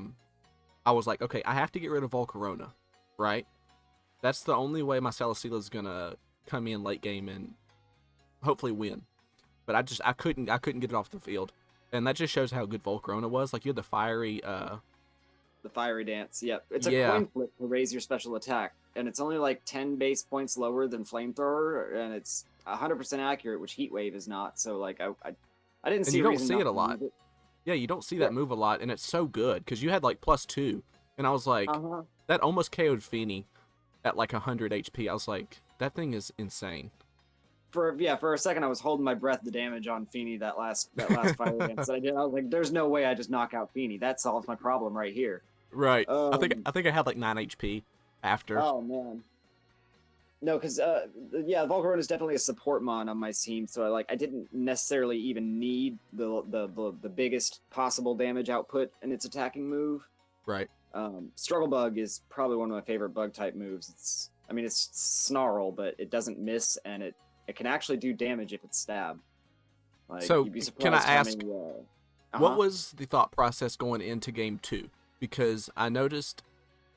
S1: was like, okay, I have to get rid of Volcarona, right? That's the only way my Celesteela is gonna come in late game and hopefully win. But I couldn't get it off the field, and that just shows how good Volcarona was. Like, you had the fiery
S2: dance. Yep, it's a coin flip to raise your special attack, and it's only like 10 base points lower than Flamethrower, and it's 100% accurate, which Heat Wave is not. So like I didn't see.
S1: And you don't see it a lot. Yeah, you don't see that move a lot, and it's so good because you had like +2, and I was like, that almost KO'd Fini at like 100 HP. I was like, that thing is insane.
S2: for a second I was holding my breath the damage on Feeney that last fire dance that I did. I was like, there's no way I just knock out Feeney. That solves my problem right here.
S1: Right. I think I had like 9 HP after.
S2: Oh man. No, because yeah, Volcarona is definitely a support mon on my team, so I didn't necessarily even need the biggest possible damage output in its attacking move.
S1: Right.
S2: Struggle Bug is probably one of my favorite bug type moves. It's Snarl, but it doesn't miss, and it can actually do damage if it's stabbed. Like,
S1: so
S2: you'd be surprised
S1: can I
S2: how
S1: ask,
S2: many,
S1: what was the thought process going into game 2? Because I noticed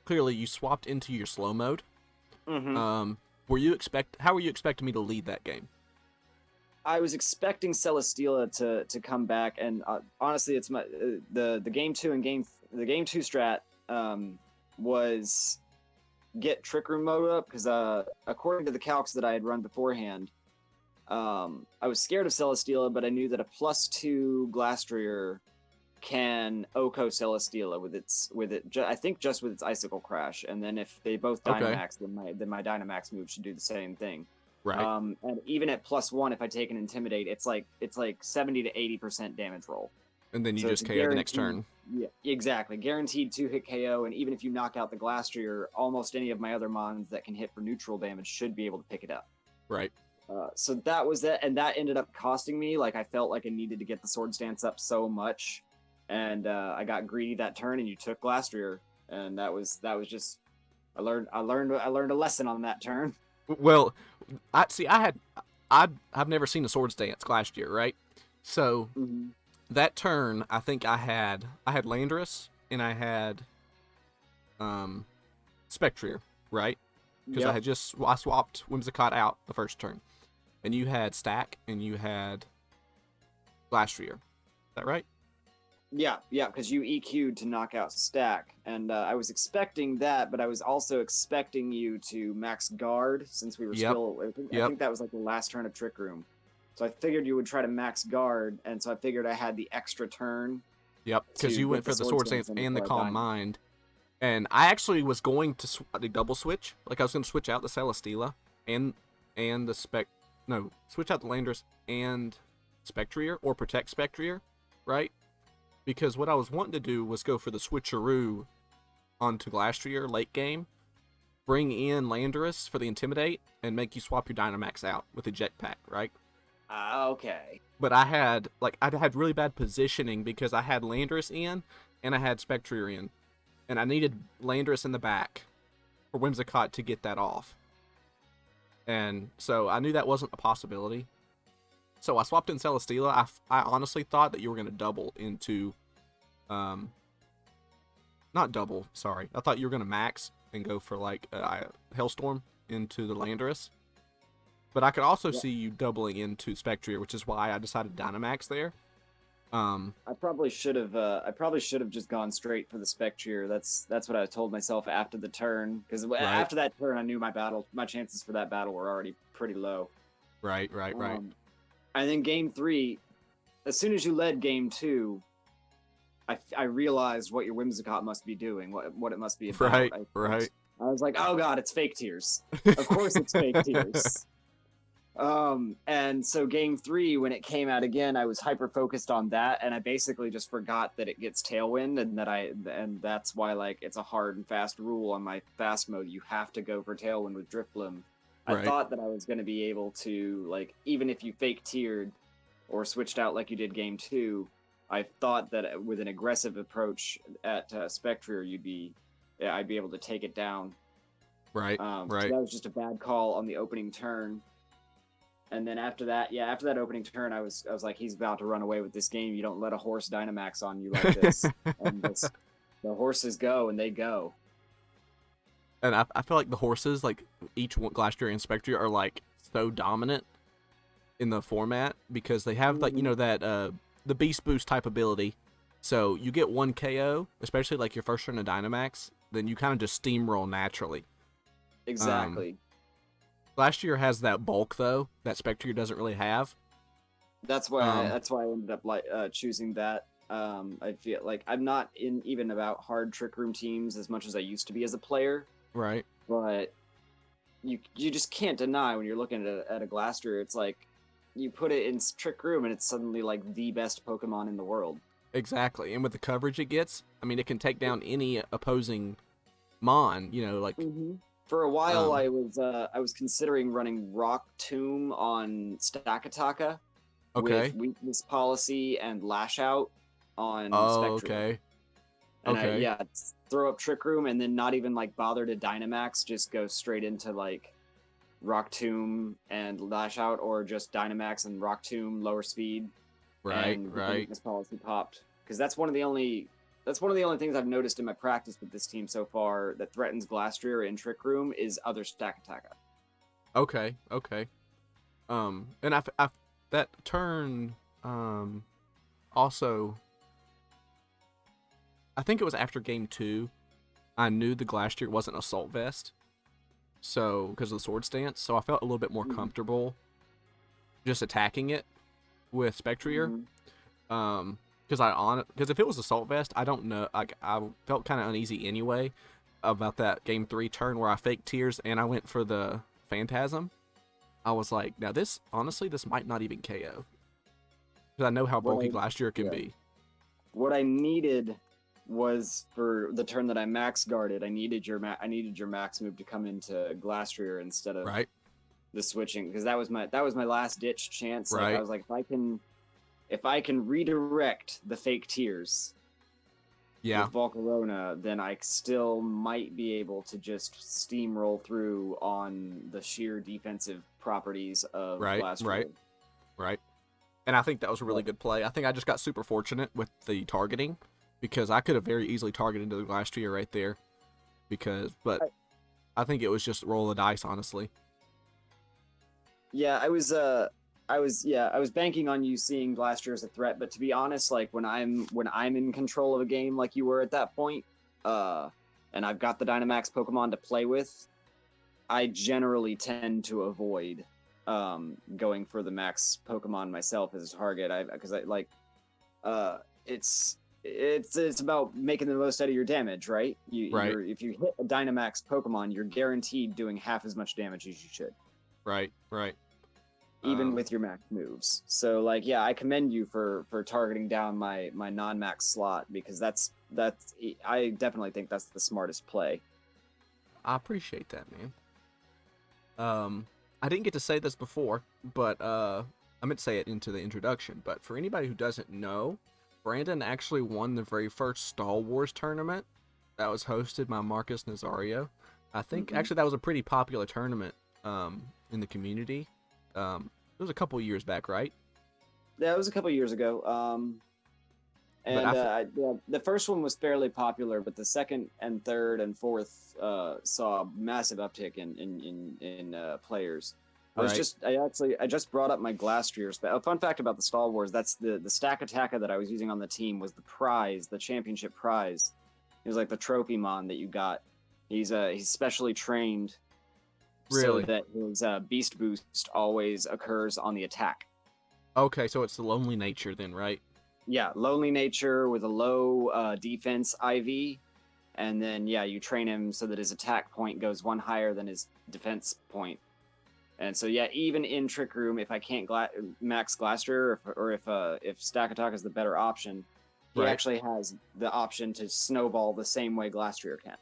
S1: clearly you swapped into your slow mode.
S2: Mm-hmm.
S1: How were you expecting me to lead that game?
S2: I was expecting Celesteela to come back, and honestly, it's the game 2 and the game 2 strat was get Trick Room mode up, because according to the calcs that I had run beforehand, I was scared of Celesteela, but I knew that a +2 Glastrier can Oko Celesteela I think just with its Icicle Crash, and then if they both Dynamax, then my Dynamax move should do the same thing.
S1: Right.
S2: And even at +1, if I take an Intimidate, it's like 70 to 80% damage roll.
S1: And then you just KO the next turn.
S2: Yeah, exactly. Guaranteed 2-hit KO, and even if you knock out the Glastrier, almost any of my other mons that can hit for neutral damage should be able to pick it up.
S1: Right.
S2: So that was it, and that ended up costing me. Like, I felt like I needed to get the Sword Stance up so much, and I got greedy that turn, and you took Glastrier, and that was just I learned a lesson on that turn.
S1: Well, I've never seen a Sword Stance Glastrier, right? So that turn, I think I had Landorus and I had Spectrier, right? Because I swapped Whimsicott out the first turn, and you had Stack and you had Glastrier. Is that right?
S2: Yeah, because you EQ'd to knock out Stack, and I was expecting that, but I was also expecting you to max guard, since we were still. I think that was like the last turn of Trick Room, so I figured you would try to max guard, and so I figured I had the extra turn.
S1: Yep, because you went for the Sword Stance and the Calm Mind, and I actually was going to double switch. Like, I was going to switch out the Celesteela and the switch out the Landorus and Spectrier, or protect Spectrier, right? Because what I was wanting to do was go for the switcheroo onto Glastrier late game, bring in Landorus for the Intimidate, and make you swap your Dynamax out with a Jetpack, right?
S2: Okay.
S1: But I had really bad positioning because I had Landorus in and I had Spectrier in, and I needed Landorus in the back for Whimsicott to get that off. And so I knew that wasn't a possibility. So I swapped in Celesteela. I honestly thought that you were going to double into, not double, sorry. I thought you were going to max and go for like Hellstorm into the Landorus. But I could also see you doubling into Spectrier, which is why I decided Dynamax there. I
S2: probably should have just gone straight for the Spectrier. That's what I told myself after the turn, because after that turn I knew my chances for that battle were already pretty low.
S1: Right.
S2: And then game 3, as soon as you led game 2, I realized what your Whimsicott must be doing, what it must be about.
S1: Right.
S2: I was like, oh god, it's fake tears. Of course it's fake tears. And so game 3, when it came out again, I was hyper focused on that, and I basically just forgot that it gets Tailwind, and that's why, like, it's a hard and fast rule on my fast mode. You have to go for Tailwind with Drifblim. I thought that I was going to be able to, like, even if you fake tiered or switched out like you did game 2, I thought that with an aggressive approach at Spectrier, I'd be able to take it down.
S1: Right.
S2: So that was just a bad call on the opening turn. And then after that opening turn, I was like, he's about to run away with this game. You don't let a horse Dynamax on you like this. And the horses go, and they go.
S1: And I feel like the horses, like each Glastrier and Spectrier, are like so dominant in the format because they have like, that the Beast Boost type ability. So you get one KO, especially like your first turn of Dynamax, then you kind of just steamroll naturally.
S2: Exactly.
S1: Glastrier has that bulk though that Spectrier doesn't really have.
S2: That's why I ended up choosing that. I feel like I'm not even about hard Trick Room teams as much as I used to be as a player.
S1: Right.
S2: But you just can't deny when you're looking at a Glastrier, it's like you put it in Trick Room and it's suddenly like the best Pokemon in the world.
S1: Exactly. And with the coverage it gets, I mean, it can take down any opposing Mon, you know, like
S2: For a while, I was considering running Rock Tomb on Stakataka
S1: okay.
S2: with Weakness Policy and Lash Out on
S1: Oh,
S2: Spectrum.
S1: okay.
S2: And
S1: Okay.
S2: throw up Trick Room and then not even like bother to Dynamax, just go straight into like Rock Tomb and Lash Out, or just Dynamax and Rock Tomb lower speed
S1: Right,
S2: and get the
S1: right.
S2: Weakness Policy popped. Because that's one of the only things I've noticed in my practice with this team so far that threatens Glastrier in Trick Room is other Stakataka.
S1: Okay, okay. And I that turn, also, I think it was after game 2, I knew the Glastrier wasn't Assault Vest, so, because of the Sword Stance, so I felt a little bit more comfortable just attacking it with Spectrier. Because if it was Assault Vest, I don't know, like, I felt kind of uneasy anyway about that game 3 turn where I faked Tears and I went for the Phantasm. I was like, now this, honestly, this might not even KO. Because I know how bulky Glastrier can be.
S2: What I needed was for the turn that I max guarded, I needed your max move to come into Glastrier instead of the switching, because that was my last ditch chance. Like I was like, if I can redirect the fake Tears with Volcarona, then I still might be able to just steamroll through on the sheer defensive properties of Glastrier.
S1: Right. And I think that was a really good play. I think I just got super fortunate with the targeting, because I could have very easily targeted the Glastrier right there. But I think it was just roll of dice, honestly.
S2: Yeah, I was banking on you seeing Glastrier as a threat, but to be honest, like when I'm in control of a game like you were at that point, and I've got the Dynamax Pokemon to play with, I generally tend to avoid going for the max Pokemon myself as a target. It's about making the most out of your damage, right? If you hit a Dynamax Pokemon, you're guaranteed doing half as much damage as you should.
S1: Right.
S2: Even with your max moves. So like, yeah, I commend you for targeting down my non-max slot, because that's I definitely think that's the smartest play.
S1: I appreciate that, man. I didn't get to say this before, but I meant to say it into the introduction, but for anybody who doesn't know, Brandon actually won the very first Star Wars tournament that was hosted by Marcus Nazario. I think actually that was a pretty popular tournament in the community. It was a couple years back, right?
S2: Yeah, it was a couple years ago. The first one was fairly popular, but the second and third and fourth saw a massive uptick in players. I just brought up my Glastrier. A fun fact about the Star Wars: that's the Stakataka that I was using on the team was the prize, the championship prize. It was like the trophy mon that you got. He's specially trained so that his beast boost always occurs on the attack.
S1: Okay, so it's the lonely nature then, right?
S2: Yeah, lonely nature with a low defense IV, and then you train him so that his attack point goes one higher than his defense point. And so even in Trick Room, if I can't max Glastrier, or if Stakataka is the better option, he actually has the option to snowball the same way Glastrier can.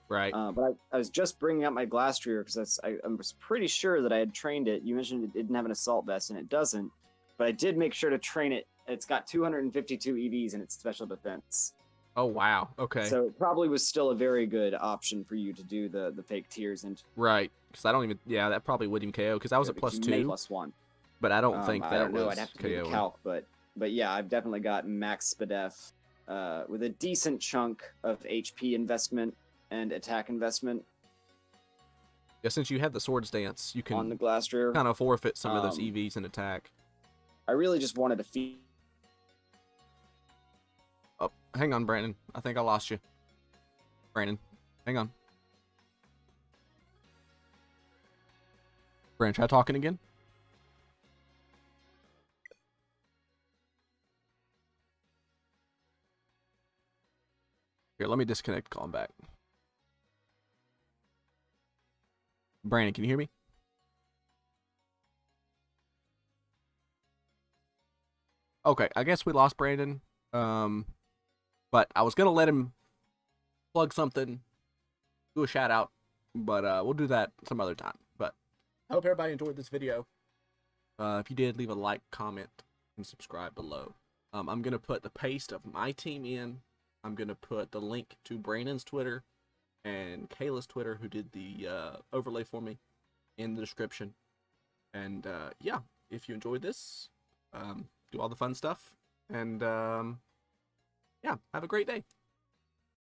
S1: Right.
S2: But I was just bringing up my Glastrier because I was pretty sure that I had trained it. You mentioned it didn't have an Assault Vest, and it doesn't. But I did make sure to train it. It's got 252 EVs in its special defense.
S1: Oh, wow. Okay.
S2: So it probably was still a very good option for you to do the fake Tears.
S1: Right. Because I don't even... Yeah, that probably wouldn't even KO, because I was at +2.
S2: +1.
S1: But I don't think that
S2: I don't know.
S1: was
S2: I'd have to do the calc, but yeah, I've definitely got max Spadef with a decent chunk of HP investment and attack investment.
S1: Yeah, since you have the Sword Stance, you can
S2: on the Glastrier
S1: kind of forfeit some of those EVs in attack.
S2: I really just wanted to feed.
S1: Oh, hang on, Brandon. I think I lost you. Brandon, hang on. Brandon, try talking again. Here, let me disconnect, call him back. Brandon, can you hear me? Okay, I guess we lost Brandon. But I was gonna let him plug something, do a shout out, but we'll do that some other time. But I hope everybody enjoyed this video. If you did, leave a like, comment, and subscribe below. I'm gonna put the paste of my team in. I'm gonna put the link to Brandon's Twitter and Kayla's Twitter, who did the overlay for me, in the description. And yeah, if you enjoyed this, do all the fun stuff, and yeah, have a great day.